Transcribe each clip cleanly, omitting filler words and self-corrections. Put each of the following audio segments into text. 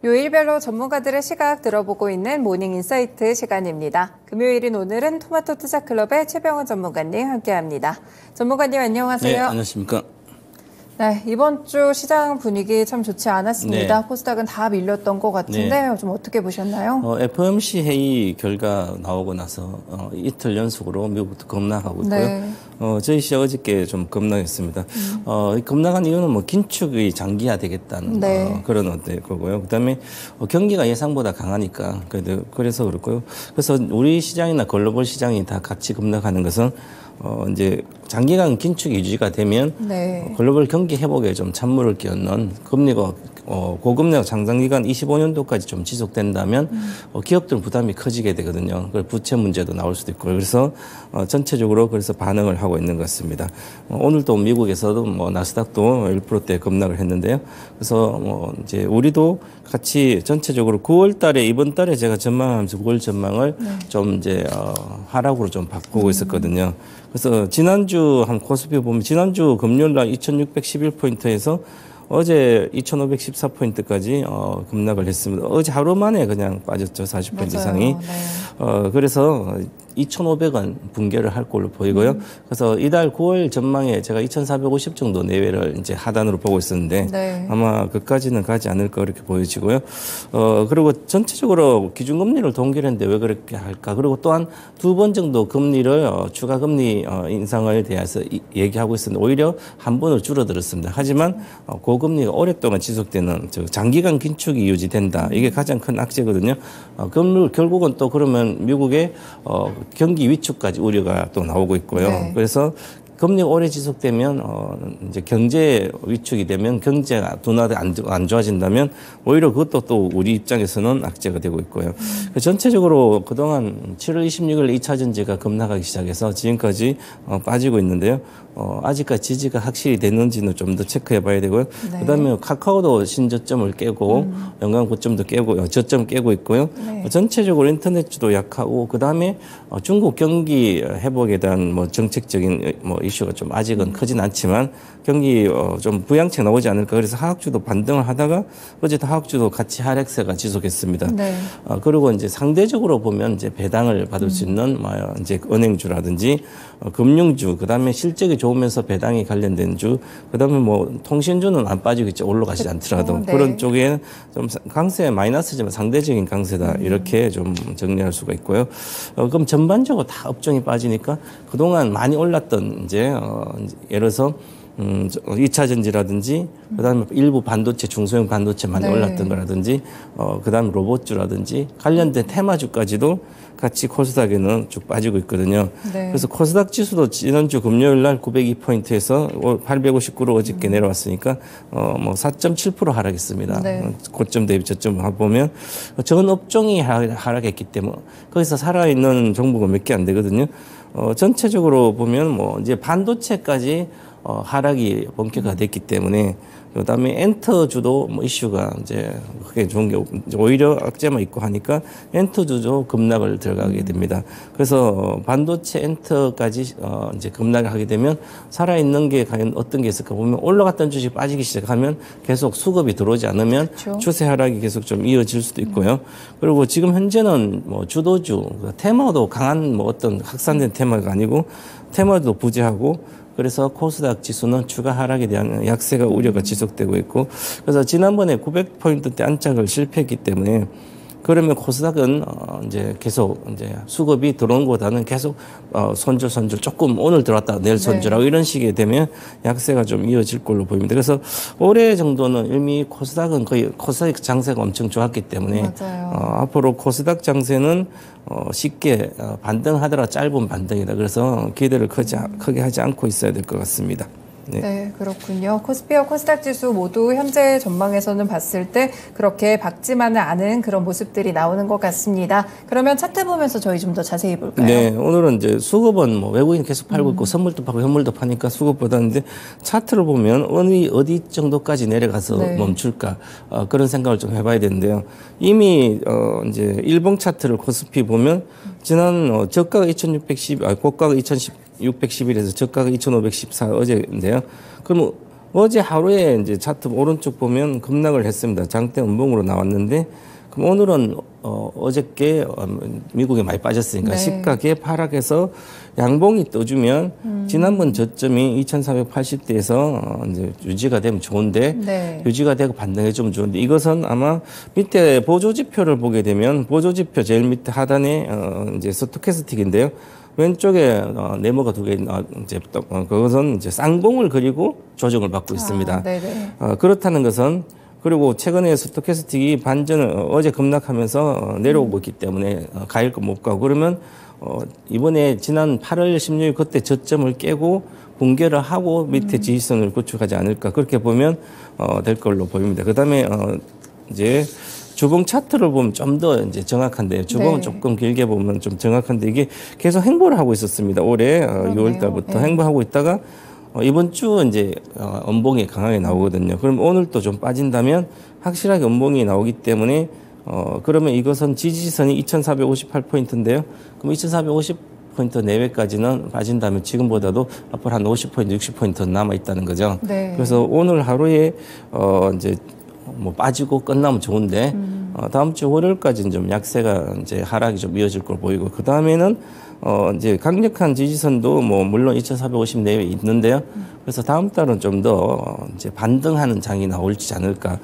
요일별로 전문가들의 시각 들어보고 있는 모닝 인사이트 시간입니다. 금요일인 오늘은 토마토 투자클럽의 최병훈 전문가님 함께합니다. 전문가님 안녕하세요. 네, 안녕하십니까. 네, 이번 주 시장 분위기 참 좋지 않았습니다. 네. 코스닥은 다 밀렸던 것 같은데 네. 좀 어떻게 보셨나요? FOMC 회의 결과 나오고 나서 이틀 연속으로 미국부터 급락하고 있고요. 네. 저희 시장 어저께 좀 급락했습니다. 급락한 이유는 뭐 긴축이 장기화되겠다는 네. 그런 거고요. 그다음에 경기가 예상보다 강하니까 그래서 그렇고요. 그래서 우리 시장이나 글로벌 시장이 다 같이 급락하는 것은 이제 장기간 긴축이 유지가 되면 네. 글로벌 경기 회복에 좀 찬물을 끼얹는 금리가 고금리가 장기간 25년도까지 좀 지속된다면 기업들은 부담이 커지게 되거든요. 그래서 부채 문제도 나올 수도 있고 그래서 전체적으로 그래서 반응을 하고 있는 것 같습니다. 오늘도 미국에서도 뭐 나스닥도 1%대 급락을 했는데요. 그래서 이제 우리도 같이 전체적으로 9월달에 이번 달에 제가 전망하면서 9월 전망을 좀 이제 하락으로 좀 바꾸고 있었거든요. 그래서 지난주 한 코스피 보면 지난주 금요일날 2611포인트에서 어제 2514포인트까지 급락을 했습니다. 어제 하루 만에 그냥 빠졌죠. 40포인트 맞아요. 이상이. 네. 그래서 2,500원 붕괴를 할 걸로 보이고요. 그래서 이달 9월 전망에 제가 2,450 정도 내외를 이제 하단으로 보고 있었는데 네. 아마 그까지는 가지 않을까 그렇게 보여지고요. 그리고 전체적으로 기준금리를 동결했는데 왜 그렇게 할까? 그리고 또한 두 번 정도 금리를 추가 금리 인상을 대해서 얘기하고 있었는데 오히려 한 번을 줄어들었습니다. 하지만 고금리가 오랫동안 지속되는 장기간 긴축이 유지된다. 이게 가장 큰 악재거든요. 결국은 또 그러면 미국의 경기 위축까지 우려가 또 나오고 있고요. 네. 그래서 금리가 오래 지속되면 이제 경제 위축이 되면 경제가 둔화돼 안 좋아진다면 오히려 그것도 또 우리 입장에서는 악재가 되고 있고요. 전체적으로 그동안 7월 26일 2차 전지가 급락하기 시작해서 지금까지 빠지고 있는데요. 아직까지 지지가 확실히 됐는지는 좀 더 체크해 봐야 되고요. 네. 그다음에 카카오도 신저점을 깨고 연간 고점도 깨고 저점 깨고 있고요. 네. 전체적으로 인터넷주도 약하고 그다음에 중국 경기 회복에 대한 뭐 정책적인 뭐 이슈가 좀 아직은 크진 않지만 경기 좀 부양책 나오지 않을까 그래서 하락주도 반등을 하다가 어제도 하락주도 같이 하락세가 지속했습니다. 네. 그리고 이제 상대적으로 보면 이제 배당을 받을 수 있는 이제 은행주라든지 금융주 그다음에 실적이 좋으면서 배당이 관련된 주 그다음에 뭐 통신주는 안 빠지겠죠. 올라가지 않더라도 네. 그런 쪽에 좀 강세 마이너스지만 상대적인 강세다 이렇게 좀 정리할 수가 있고요. 그럼 전반적으로 다 업종이 빠지니까 그동안 많이 올랐던 이제 예를 들어서 2차 전지라든지 그다음에 일부 반도체 중소형 반도체 많이 네. 올랐던 거라든지 그다음에 로봇주라든지 관련된 테마주까지도 같이 코스닥에는 쭉 빠지고 있거든요. 네. 그래서 코스닥 지수도 지난주 금요일 날 902포인트에서 859로 어저께 내려왔으니까 뭐 4.7% 하락했습니다. 네. 고점 대비 저점 보면 전 업종이 하락했기 때문에 거기서 살아있는 종목은 몇 개 안 되거든요. 전체적으로 보면 뭐 이제 반도체까지 하락이 본격화됐기 때문에 그다음에 엔터주도 뭐 이슈가 이제 그게 좋은 게 오히려 악재만 있고 하니까 엔터주도 급락을 들어가게 됩니다. 그래서 반도체 엔터까지 이제 급락을 하게 되면 살아있는 게 과연 어떤 게 있을까 보면 올라갔던 주식 빠지기 시작하면 계속 수급이 들어오지 않으면 그렇죠. 추세 하락이 계속 좀 이어질 수도 있고요. 그리고 지금 현재는 뭐 주도주 테마도 강한 뭐 어떤 확산된 테마가 아니고 테마도 부재하고 그래서 코스닥 지수는 추가 하락에 대한 약세가 우려가 지속되고 있고 그래서 지난번에 900포인트대 안착을 실패했기 때문에 그러면 코스닥은 이제 계속 이제 수급이 들어온 것보다는 계속 손절 조금 오늘 들어왔다 내일 손절하고 이런 식이 되면 약세가 좀 이어질 걸로 보입니다. 그래서 올해 정도는 이미 코스닥은 거의 코스닥 장세가 엄청 좋았기 때문에 앞으로 코스닥 장세는 쉽게 반등하더라 짧은 반등이다. 그래서 기대를 크게 하지 않고 있어야 될 것 같습니다. 네, 그렇군요. 코스피와 코스닥 지수 모두 현재 전망에서는 봤을 때 그렇게 밝지만은 않은 그런 모습들이 나오는 것 같습니다. 그러면 차트 보면서 저희 좀 더 자세히 볼까요? 네, 오늘은 이제 수급은 뭐 외국인 계속 팔고 있고 선물도 팔고 현물도 파니까 수급보다는데 차트를 보면 어디 정도까지 내려가서 멈출까 그런 생각을 좀 해봐야 되는데요. 이미 이제 일봉 차트를 코스피 보면 지난 저가가 2,610, 고가가 2,611에서 저가가 2,514 어제인데요. 그럼 어제 하루에 이제 차트 오른쪽 보면 급락을 했습니다. 장대 음봉으로 나왔는데 그럼 오늘은 어저께 미국이 많이 빠졌으니까 시가계 하락해서 양봉이 떠주면 지난번 저점이 2,480대에서 이제 유지가 되면 좋은데 유지가 되고 반등해주면 좋은데 이것은 아마 밑에 보조지표를 보게 되면 보조지표 제일 밑에 하단에 이제 스토캐스틱인데요. 왼쪽에 네모가 두 개 이제 그것은 이제 쌍봉을 그리고 조정을 받고 있습니다. 그렇다는 것은 그리고 최근에 스토캐스틱이 반전을 어제 급락하면서 내려오고 있기 때문에 가일 거 못 가고 그러면 이번에 지난 8월 16일 그때 저점을 깨고 붕괴를 하고 밑에 지지선을 구축하지 않을까 그렇게 보면 될 걸로 보입니다. 그다음에 이제 주봉 차트를 보면 좀 더 이제 정확한데 주봉은 조금 길게 보면 좀 정확한데 이게 계속 횡보를 하고 있었습니다. 올해 6월 달부터 횡보하고 있다가 이번 주 이제 음봉이 강하게 나오거든요. 그럼 오늘 또 좀 빠진다면 확실하게 음봉이 나오기 때문에 그러면 이것은 지지선이 2,458포인트인데요. 그럼 2,450포인트 내외까지는 빠진다면 지금보다도 앞으로 한 50포인트, 60포인트 남아 있다는 거죠. 그래서 오늘 하루에 이제 뭐 빠지고 끝나면 좋은데 다음 주 월요일까지는 좀 약세가 이제 하락이 좀 이어질 걸 보이고 그 다음에는 이제 강력한 지지선도 뭐 물론 2,450 내외에 있는데요. 그래서 다음 달은 좀 더 이제 반등하는 장이 나올지 않을까.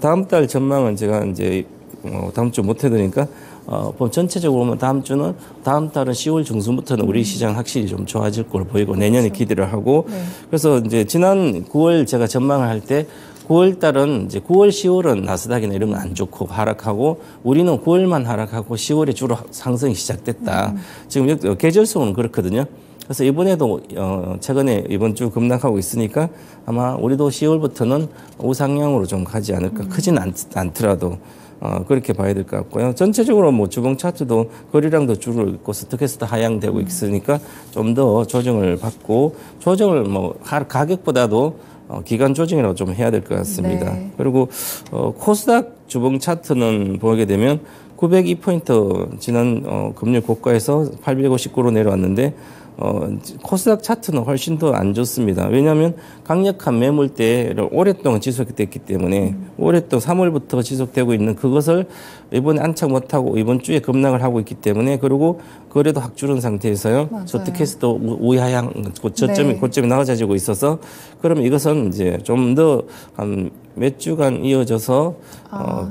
다음 달 전망은 제가 이제 다음 주 못 해드리니까 전체적으로 보면 다음 달은 10월 중순부터는 우리 시장 확실히 좀 좋아질 걸 보이고 내년에 기대를 하고 그래서 이제 지난 9월 제가 전망을 할 때 9월 달은 이제 9월, 10월은 나스닥이나 이런 건 안 좋고 하락하고 우리는 9월만 하락하고 10월에 주로 상승이 시작됐다. 지금 계절성은 그렇거든요. 그래서 이번에도 최근에 이번 주 급락하고 있으니까 아마 우리도 10월부터는 우상향으로 좀 가지 않을까. 크지는 않더라도. 그렇게 봐야 될 것 같고요. 전체적으로 뭐 주봉 차트도 거래량도 줄고 있고 스토캐스트 하향되고 있으니까 좀 더 조정을 받고 조정을 뭐 가격보다도 기간 조정이라고 좀 해야 될 것 같습니다. 그리고 코스닥 주봉 차트는 보게 되면 902포인트 지난 금요일 고가에서 859로 내려왔는데 코스닥 차트는 훨씬 더 안 좋습니다. 왜냐하면 강력한 매물대를 오랫동안 지속됐기 때문에 오랫동안 3월부터 지속되고 있는 그것을 이번에 안착 못하고 이번 주에 급락을 하고 있기 때문에 그리고 거래도 확 줄은 상태에서요. 스토캐스트도 우하향 고점이 나아지고 있어서 그러면 이것은 이제 좀 더 한 몇 주간 이어져서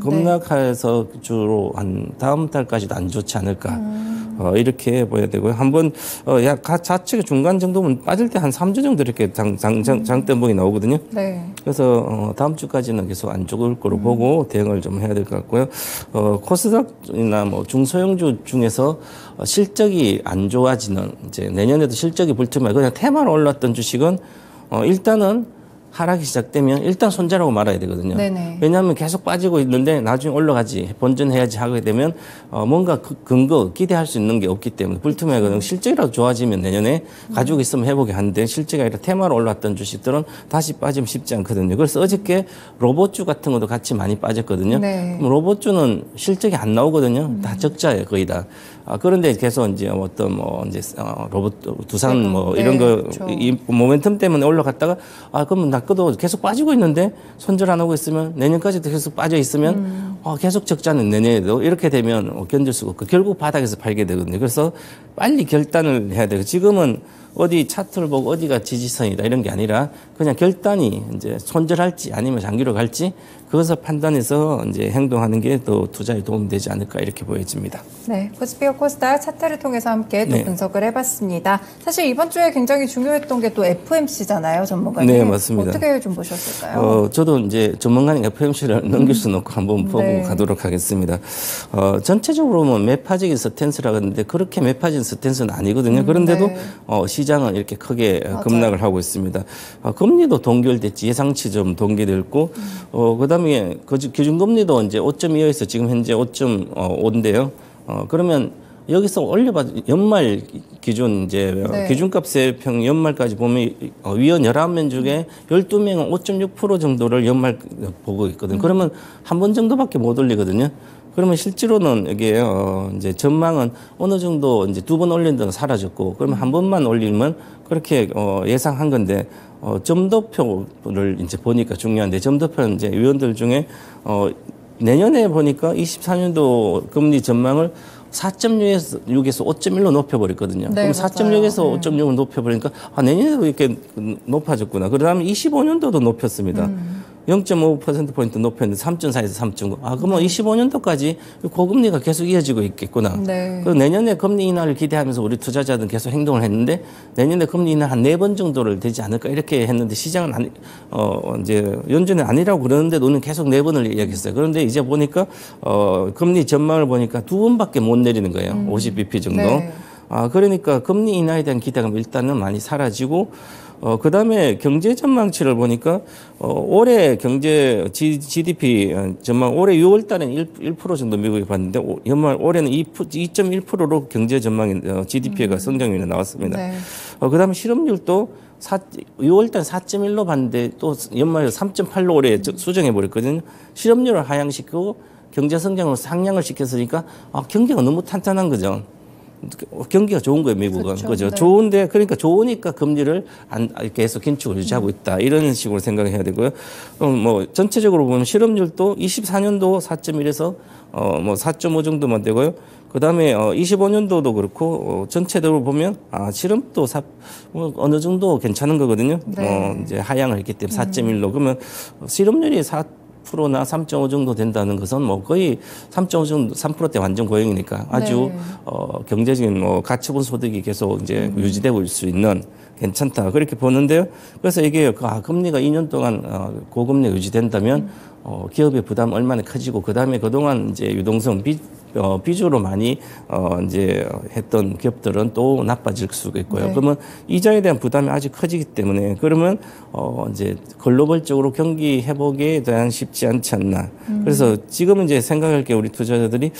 급락해서 주로 한 다음 달까지도 안 좋지 않을까. 이렇게 보여야 되고요. 한번 좌측의 중간 정도면 빠질 때 한 3주 정도 이렇게 장대봉이 나오거든요. 그래서 다음 주까지는 계속 안 좋을 거로 보고 대응을 좀 해야 될 것 같고요. 코스닥이나 뭐 중소형주 중에서 실적이 안 좋아지는 이제 내년에도 실적이 불투명 그냥 테마로 올랐던 주식은 일단은 하락이 시작되면 일단 손절하고 말아야 되거든요. 네네. 왜냐하면 계속 빠지고 있는데 나중에 올라가지 본전해야지 하게 되면 뭔가 근거 기대할 수 있는 게 없기 때문에 불투명하거든요. 실적이라도 좋아지면 내년에 가지고 있으면 회복이 하는데 실적이 아니라 테마로 올랐던 주식들은 다시 빠지면 쉽지 않거든요. 그래서 어저께 로봇주 같은 것도 같이 많이 빠졌거든요. 네. 그럼 로봇주는 실적이 안 나오거든요. 다 적자예요, 거의 다. 그런데 계속 이제 어떤 이제 로봇 두산 뭐 네, 이런 거 그렇죠. 이 모멘텀 때문에 올라갔다가 그러면 나 거도 계속 빠지고 있는데 손절 안 하고 있으면 내년까지도 계속 빠져 있으면 계속 적자는 내년에도 이렇게 되면 견딜 수가 없고 결국 바닥에서 팔게 되거든요. 그래서 빨리 결단을 해야 되고 지금은 어디 차트를 보고 어디가 지지선이다 이런 게 아니라 그냥 결단이 이제 손절할지 아니면 장기로 갈지 그것을 판단해서 이제 행동하는 게 또 투자에 도움이 되지 않을까 이렇게 보여집니다. 네, 코스피와 코스닥 차트를 통해서 함께 또 네. 분석을 해봤습니다. 사실 이번 주에 굉장히 중요했던 게 또 FOMC잖아요, 전문가님. 네, 맞습니다. 어떻게 좀 보셨을까요? 저도 이제 전문가님 FOMC를 넘길 수는 없고 한번 보고 네. 가도록 하겠습니다. 전체적으로 보면 매파적인 스탠스라고 하는데 그렇게 매파적인 스탠스는 아니거든요. 그런데도 네. 시장은 이렇게 크게 맞아요. 급락을 하고 있습니다. 금리도 동결됐지 예상치 좀 동결됐고 그다음에 기준금리도 이제 5.25에서 지금 현재 5.5인데요. 그러면 여기서 올려봐 연말 기준 이제 네. 기준값의 평 연말까지 보면 위원 11명 중에 12명은 5.6% 정도를 연말 보고 있거든요. 그러면 한 번 정도밖에 못 올리거든요. 그러면 실제로는 이게 이제 전망은 어느 정도 이제 두 번 올린 데는 사라졌고 그러면 한 번만 올리면 그렇게 예상한 건데 점도표를 이제 보니까 중요한데 점도표는 이제 위원들 중에 내년에 보니까 24년도 금리 전망을 4.6에서 5.1로 높여버렸거든요. 네, 그럼 4.6에서 맞아요. 5.6을 높여버리니까 내년에도 이렇게 높아졌구나. 그다음에 25년도도 높였습니다. 0.5%포인트 높였는데 3.4에서 3.9. 그러면 25년도까지 고금리가 계속 이어지고 있겠구나. 네. 그리고 내년에 금리 인하를 기대하면서 우리 투자자들은 계속 행동을 했는데 내년에 금리 인하 한 4번 정도를 되지 않을까 이렇게 했는데 시장은 이제 연준은 아니라고 그러는데 우리는 계속 4번을 이야기했어요. 그런데 이제 보니까 금리 전망을 보니까 2번밖에 못 내리는 거예요. 50bp 정도. 네. 그러니까 금리 인하에 대한 기대감 일단은 많이 사라지고 그 다음에 경제 전망치를 보니까, 올해 경제 GDP 전망, 올해 6월 달에는 1% 정도 미국이 봤는데, 연말 올해는 2.1%로 경제 전망이, GDP가 성장률이 나왔습니다. 네. 그 다음에 실업률도 6월 달 4.1로 봤는데, 또 연말에 3.8로 올해 수정해버렸거든요. 실업률을 하향시키고 경제 성장을 상향을 시켰으니까, 경기가 너무 탄탄한 거죠. 경기가 좋은 거예요, 미국은. 그죠? 네. 좋은데, 그러니까 좋으니까 금리를 계속 긴축을 유지하고 있다. 이런 식으로 생각을 해야 되고요. 뭐, 전체적으로 보면 실업률도 24년도 4.1에서, 4.5 정도만 되고요. 그 다음에, 25년도도 그렇고, 전체적으로 보면, 실업도 어느 정도 괜찮은 거거든요. 네. 이제 하향을 했기 때문에 4.1로. 그러면 실업률이 4%나 3.5 정도 된다는 것은 뭐 거의 3.5 정도, 3%대 완전 고용이니까 아주, 네. 경제적인 가처분 소득이 계속 이제 유지되고 있을 수 있는 괜찮다. 그렇게 보는데요. 그래서 이게 금리가 2년 동안 고금리가 유지된다면 기업의 부담 얼마나 커지고 그다음에 그동안 이제 유동성 비주로 많이 이제 했던 기업들은 또 나빠질 수가 있고요. 네. 그러면 이자에 대한 부담이 아주 커지기 때문에 그러면 이제 글로벌적으로 경기 회복에 대한 쉽지 않지 않나. 그래서 지금 이제 생각할 게 우리 투자자들이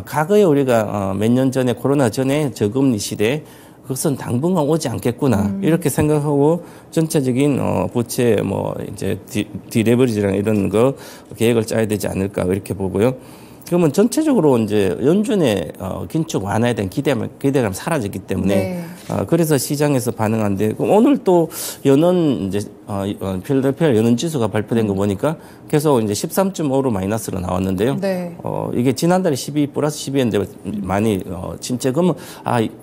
과거에 우리가 몇 년 전에 코로나 전에 저금리 시대에 그것은 당분간 오지 않겠구나 이렇게 생각하고 전체적인 부채 뭐 이제 디레버리지랑 이런 거 계획을 짜야 되지 않을까 이렇게 보고요. 그러면 전체적으로 이제 연준의 긴축 완화에 대한 기대감 사라졌기 때문에 네. 그래서 시장에서 반응한데 오늘 또 연은 이제 필라델피아 연은 지수가 발표된 거 보니까 계속 이제 13.5로 마이너스로 나왔는데요. 네. 이게 지난달에 12 플러스 12였는데 많이 침체. 그러면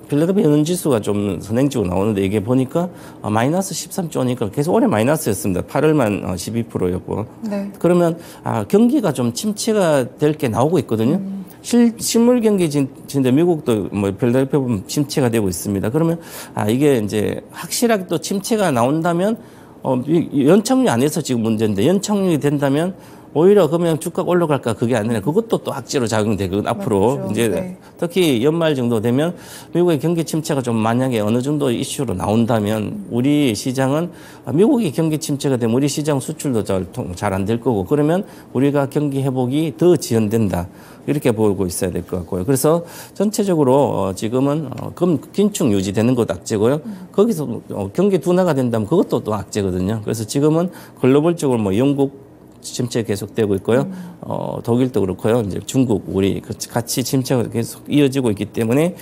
필라델피아 연은 지수가 좀 선행적으로 나오는데 이게 보니까 마이너스 13.5니까 계속 올해 마이너스였습니다. 8월만 12%였고. 네. 그러면 경기가 좀 침체가 될 게 나오고 있거든요. 실물 경기 진짜 미국도 뭐 필라델피아 보면 침체가 되고 있습니다. 그러면 이게 이제 확실하게 또 침체가 나온다면 연착륙 안에서 지금 문제인데 연착륙이 된다면 오히려 그러면 주가가 올라갈까 그게 아니라 그것도 또 악재로 작용되거든 앞으로. 맞죠. 이제 네. 특히 연말 정도 되면 미국의 경기 침체가 좀 만약에 어느 정도 이슈로 나온다면 우리 시장은 미국이 경기 침체가 되면 우리 시장 수출도 잘 안 될 거고 그러면 우리가 경기 회복이 더 지연된다. 이렇게 보고 있어야 될 것 같고요. 그래서 전체적으로 지금은 긴축 유지되는 것도 악재고요. 거기서 경기 둔화가 된다면 그것도 또 악재거든요. 그래서 지금은 글로벌적으로 뭐 영국 침체 계속되고 있고요. 독일도 그렇고요. 이제 중국, 우리 같이 침체가 계속 이어지고 있기 때문에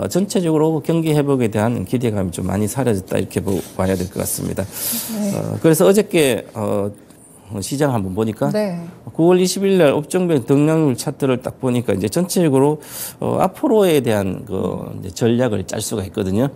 전체적으로 경기 회복에 대한 기대감이 좀 많이 사라졌다 이렇게 봐야 될 것 같습니다. 네. 그래서 어저께 시장 한번 보니까 네. 9월 20일 날 업종별 등락률 차트를 딱 보니까 이제 전체적으로 앞으로에 대한 이제 전략을 짤 수가 있거든요.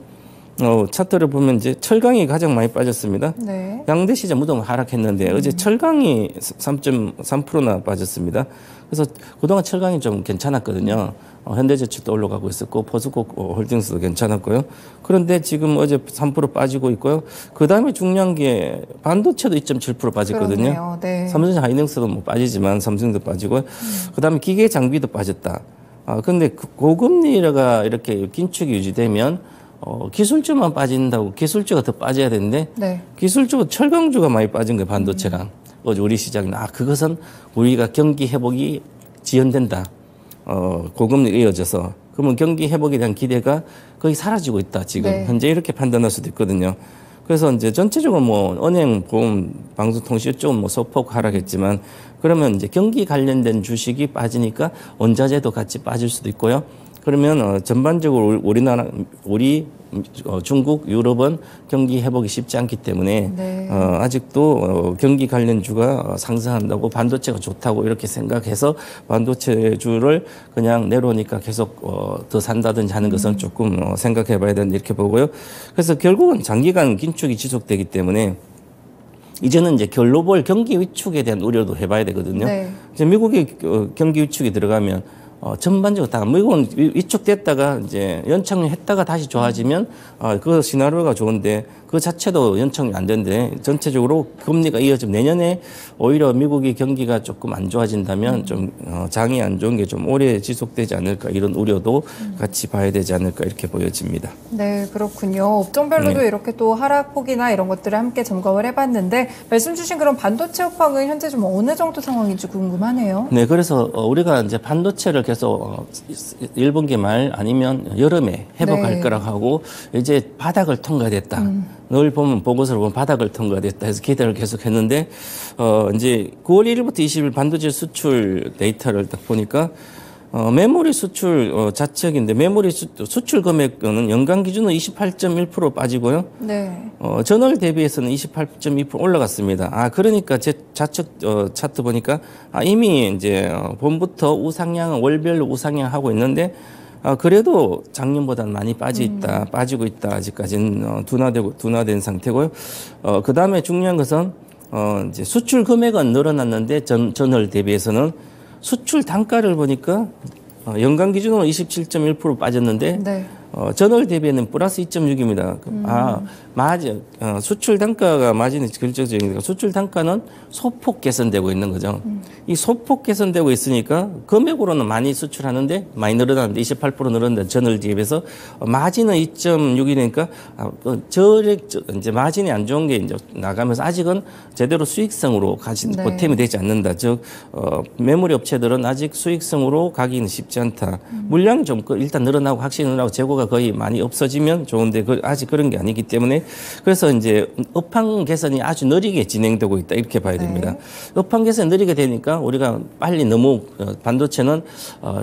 차트를 보면 이제 철강이 가장 많이 빠졌습니다. 네. 양대 시장 무덤 하락했는데 어제 철강이 3.3%나 빠졌습니다. 그래서 그동안 철강이 좀 괜찮았거든요. 현대제철도 올라가고 있었고 포스코 홀딩스도 괜찮았고요. 그런데 지금 어제 3% 빠지고 있고요. 그 다음에 중요한 게 반도체도 2.7% 빠졌거든요. 그러네요. 네. 삼성 하이닉스도 뭐 빠지지만 삼성도 빠지고요. 그 다음에 기계 장비도 빠졌다. 근데 고금리가 이렇게 긴축이 유지되면 기술주만 빠진다고 기술주가 더 빠져야 되는데 네. 기술주 철강주가 많이 빠진 거예요. 반도체랑. 어제 우리 시장이 그것은 우리가 경기 회복이 지연된다. 고금리가 이어져서 그러면 경기 회복에 대한 기대가 거의 사라지고 있다. 지금 네. 현재 이렇게 판단할 수도 있거든요. 그래서 이제 전체적으로 뭐 은행, 보험, 방송통신 쪽은 뭐 소폭 하락했지만 그러면 이제 경기 관련된 주식이 빠지니까 원자재도 같이 빠질 수도 있고요. 그러면 전반적으로 중국, 유럽은 경기 회복이 쉽지 않기 때문에 네. 아직도 경기 관련주가 상승한다고 반도체가 좋다고 이렇게 생각해서 반도체주를 그냥 내려오니까 계속 더 산다든지 하는 것은 조금 생각해 봐야 된다 이렇게 보고요. 그래서 결국은 장기간 긴축이 지속되기 때문에 이제는 이제 글로벌 경기 위축에 대한 우려도 해봐야 되거든요. 네. 이제 미국의 경기 위축이 들어가면 전반적으로 다 미국은 위축됐다가 이제 연착륙 했다가 다시 좋아지면 그 시나리오가 좋은데 그 자체도 연착륙 안 되는데 전체적으로 금리가 이어지면 내년에 오히려 미국이 경기가 조금 안 좋아진다면 좀 장이 안 좋은 게 좀 오래 지속되지 않을까 이런 우려도 같이 봐야 되지 않을까 이렇게 보여집니다. 네, 그렇군요. 업종별로도 이렇게 또 하락폭이나 이런 것들을 함께 점검을 해봤는데 말씀 주신 그런 반도체 업황은 현재 좀 어느 정도 상황인지 궁금하네요. 네, 그래서 우리가 이제 반도체를 계속 1분기 말 아니면 여름에 회복할 네. 거라고 하고 이제 바닥을 통과됐다. 늘 보면 보고서를 보면 바닥을 통과됐다 해서 기대를 계속 했는데 이제 9월 1일부터 20일 반도체 수출 데이터를 딱 보니까 메모리 수출 자책인데 메모리 수출 금액은 연간 기준으로 28.1% 빠지고요. 네. 전월 대비해서는 28.2% 올라갔습니다. 그러니까 제 좌측 차트 보니까 이미 이제 봄부터 우상향 월별로 우상향 하고 있는데 그래도 작년보다는 많이 빠지고 있다. 아직까지는 둔화된 상태고요. 그 다음에 중요한 것은 이제 수출 금액은 늘어났는데 전월 대비해서는 수출 단가를 보니까 연간 기준으로 27.1% 빠졌는데 네. 전월 대비에는 플러스 2.6입니다. 맞아. 수출 단가가 마진이 결정적이니까 수출 단가는 소폭 개선되고 있는 거죠. 이 소폭 개선되고 있으니까 금액으로는 많이 수출하는데 많이 늘어났는데 28% 늘었는데 전월 대비해서 마진은 2.6이니까 이제 마진이 안 좋은 게 이제 나가면서 아직은 제대로 수익성으로 네. 보탬이 되지 않는다. 즉 메모리 업체들은 아직 수익성으로 가기는 쉽지 않다. 물량이 좀 일단 늘어나고 확실히 늘어나고 재고가 거의 많이 없어지면 좋은데 아직 그런 게 아니기 때문에 그래서 이제 업황 개선이 아주 느리게 진행되고 있다 이렇게 봐야 됩니다. 네. 업황 개선이 느리게 되니까 우리가 빨리 너무 반도체는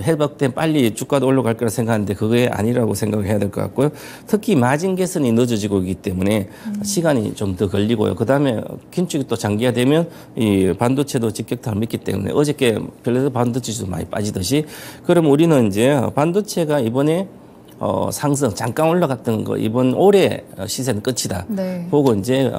회복된 빨리 주가도 올라갈 거라 생각하는데 그게 아니라고 생각해야 될 것 같고요. 특히 마진 개선이 늦어지고 있기 때문에 시간이 좀 더 걸리고요. 그다음에 긴축이 또 장기화되면 이 반도체도 직격탄을 믿기 때문에 어저께 별로 반도체도 많이 빠지듯이 그럼 우리는 이제 반도체가 이번에 상승 잠깐 올라갔던 거 이번 올해 시세는 끝이다. 네. 보고 이제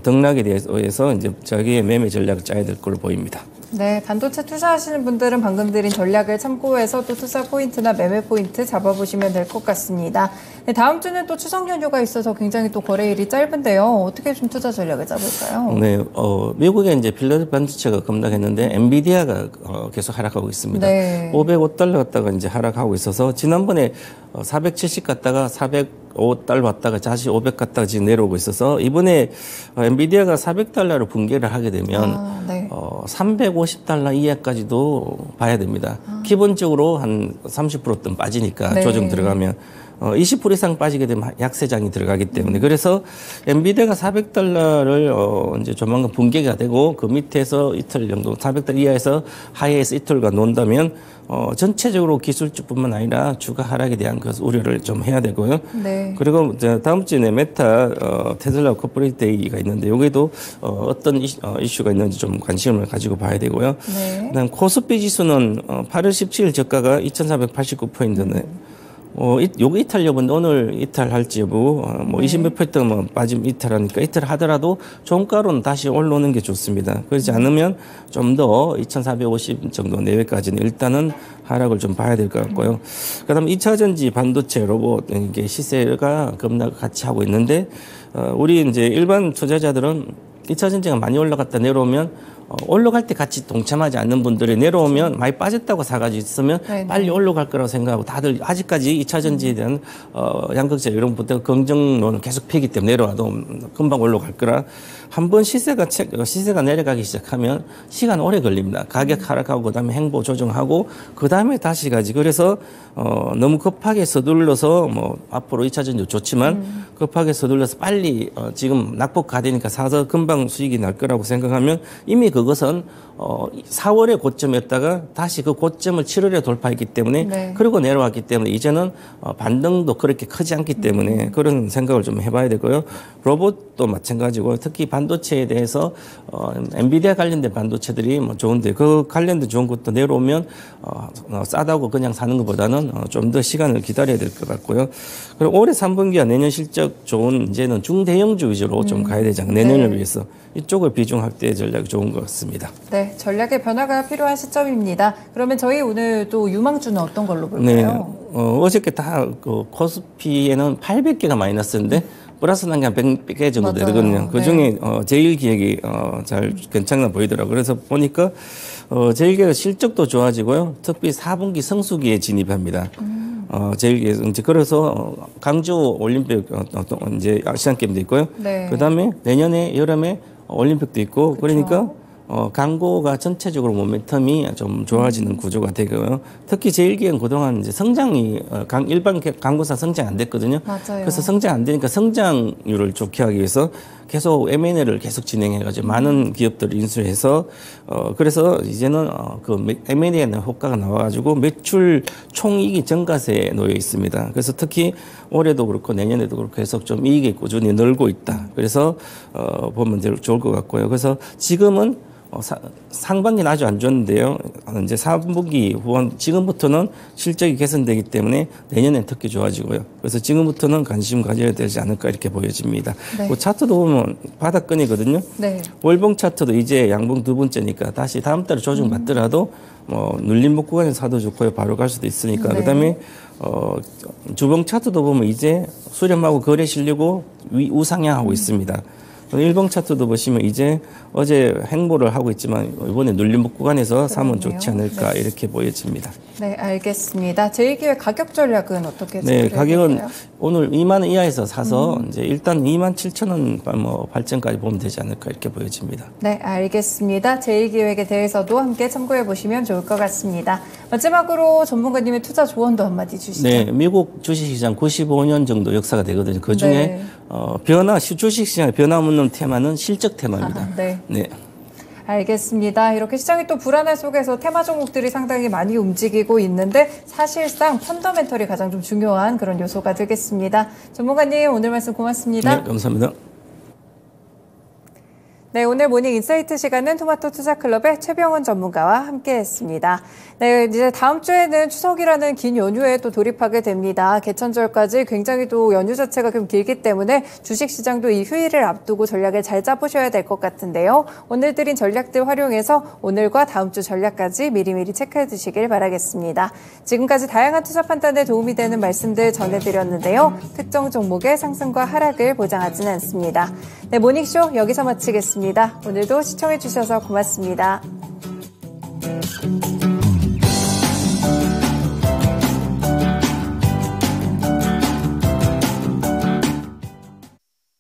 등락에 대해서 이제 자기의 매매 전략을 짜야 될 걸로 보입니다. 네, 반도체 투자하시는 분들은 방금 드린 전략을 참고해서 또 투자 포인트나 매매 포인트 잡아보시면 될 것 같습니다. 네, 다음 주는 또 추석 연휴가 있어서 굉장히 또 거래일이 짧은데요. 어떻게 좀 투자 전략을 짜볼까요? 네, 미국에 이제 필라델피아 반도체가 급락했는데 엔비디아가 계속 하락하고 있습니다. 네. 505달러 갔다가 이제 하락하고 있어서 지난번에 470 갔다가 405달러 왔다가 다시 500 갔다가 지금 내려오고 있어서 이번에 엔비디아가 400달러로 붕괴를 하게 되면 네. 350달러 이하까지도 봐야 됩니다. 기본적으로 한 30%든 빠지니까 네. 조정 들어가면 20% 이상 빠지게 되면 약세장이 들어가기 때문에 그래서 엔비디아가 400달러를 이제 조만간 붕괴가 되고 그 밑에서 이틀 정도 400달러 이하에서 하이에서 이틀간 논다면 전체적으로 기술주뿐만 아니라 주가 하락에 대한 그 우려를 좀 해야 되고요. 네. 그리고 다음 주에 메타 테슬라 코퍼레이트 데이가 있는데 여기도 어떤 이슈가 있는지 좀 관심을 가지고 봐야 되고요. 네. 그다음 코스피 지수는 8월 17일 저가가 2,489포인트네. 요거 이탈 여부인데 오늘 이탈할지 여부, 20몇 포인트 빠지면 이탈하니까 이탈하더라도 종가로는 다시 올라오는 게 좋습니다. 그렇지 않으면 좀 더 2,450 정도 내외까지는 일단은 하락을 좀 봐야 될 것 같고요. 그 다음에 2차전지 반도체 로봇, 이게 시세가 급락 같이 하고 있는데, 우리 이제 일반 투자자들은 2차전지가 많이 올라갔다 내려오면 올라갈 때 같이 동참하지 않는 분들이 내려오면 많이 빠졌다고 사가지고 있으면 네네. 빨리 올라갈 거라고 생각하고 다들 아직까지 2차전지에 대한 양극재 이런 부터 긍정론을 계속 펴기 때문에 내려와도 금방 올라갈 거라 한번 시세가 내려가기 시작하면 시간 오래 걸립니다. 가격 하락하고 그다음에 행보 조정하고 그다음에 다시 가지. 그래서 너무 급하게 서둘러서 앞으로 2차전지 좋지만 급하게 서둘러서 빨리 지금 낙폭 가되니까 사서 금방 수익이 날 거라고 생각하면 이미 그것은 4월의 고점이었다가 다시 그 고점을 7월에 돌파했기 때문에 네. 그리고 내려왔기 때문에 이제는 반등도 그렇게 크지 않기 때문에 그런 생각을 좀 해봐야 되고요. 로봇도 마찬가지고 특히 반도체에 대해서 엔비디아 관련된 반도체들이 좋은데 그 관련된 좋은 것도 내려오면 싸다고 그냥 사는 것보다는 좀 더 시간을 기다려야 될 것 같고요. 그리고 올해 3분기와 내년 실적 좋은 이제는 중대형주 위주로 좀 가야 되잖아요. 내년을 네. 위해서 이쪽을 비중 확대 전략이 좋은 것 같습니다. 네, 전략의 변화가 필요한 시점입니다. 그러면 저희 오늘 또 유망주는 어떤 걸로 볼까요? 네, 어저께 다 그 코스피에는 800개가 마이너스인데 플러스 난 게 한 100개 정도 맞아요. 되거든요. 그 중에 제일기획이 잘 괜찮아 보이더라고요. 그래서 보니까 제일기획 실적도 좋아지고요. 특히 4분기 성수기에 진입합니다. 제일기획 이제 그래서 강주 올림픽 이제 아시안 게임도 있고요. 네. 그다음에 내년에 여름에 올림픽도 있고 그쵸. 그러니까 광고가 전체적으로 모멘텀이 좀 좋아지는 구조가 되고요. 특히 제일기획은 그동안 이제 성장이 일반 광고사 성장 안 됐거든요. 맞아요. 그래서 성장 안 되니까 성장률을 좋게 하기 위해서 계속 M&A를 계속 진행해가지고 많은 기업들을 인수해서 그래서 이제는 그 M&A에 대한 효과가 나와가지고 매출 총이익이 증가세에 놓여 있습니다. 그래서 특히 올해도 그렇고 내년에도 그렇고 계속 좀 이익이 꾸준히 늘고 있다. 그래서 보면 좋을 것 같고요. 그래서 지금은 상반기는 아주 안 좋은데요. 이제 4분기 후반 지금부터는 실적이 개선되기 때문에 내년엔 특히 좋아지고요. 그래서 지금부터는 관심 가져야 되지 않을까 이렇게 보여집니다. 네. 그 차트도 보면 바닥권이거든요. 네. 월봉 차트도 이제 양봉 두 번째니까 다시 다음 달에 조정 받더라도 눌림목 구간에 사도 좋고요. 바로 갈 수도 있으니까. 네. 그다음에 주봉 차트도 보면 이제 수렴하고 거래 실리고 우상향하고 있습니다. 일봉 차트도 보시면 이제 어제 행보를 하고 있지만 이번에 눌림목 구간에서 사면 좋지 않을까 네. 이렇게 보여집니다. 네, 알겠습니다. 제일기획 가격 전략은 어떻게 네, 가격은 될까요? 오늘 2만 원 이하에서 사서 이제 일단 2만 7천 원 발전까지 보면 되지 않을까 이렇게 보여집니다. 네, 알겠습니다. 제일기획에 대해서도 함께 참고해 보시면 좋을 것 같습니다. 마지막으로 전문가님의 투자 조언도 한마디 주시죠. 네, 미국 주식시장 95년 정도 역사가 되거든요. 그 중에 네. 주식시장의 변화 없는 테마는 실적 테마입니다. 네. 네. 알겠습니다. 이렇게 시장이 또 불안한 속에서 테마 종목들이 상당히 많이 움직이고 있는데 사실상 펀더멘털이 가장 좀 중요한 그런 요소가 되겠습니다. 전문가님 오늘 말씀 고맙습니다. 네, 감사합니다. 네, 오늘 모닝 인사이트 시간은 토마토 투자클럽의 최병훈 전문가와 함께했습니다. 네, 이제 다음 주에는 추석이라는 긴 연휴에 또 돌입하게 됩니다. 개천절까지 굉장히 또 연휴 자체가 좀 길기 때문에 주식시장도 이 휴일을 앞두고 전략을 잘 짜보셔야 될 것 같은데요. 오늘 드린 전략들 활용해서 오늘과 다음 주 전략까지 미리미리 체크해 두시길 바라겠습니다. 지금까지 다양한 투자 판단에 도움이 되는 말씀들 전해드렸는데요. 특정 종목의 상승과 하락을 보장하지는 않습니다. 네, 모닝쇼 여기서 마치겠습니다. 오늘도 시청해주셔서 고맙습니다.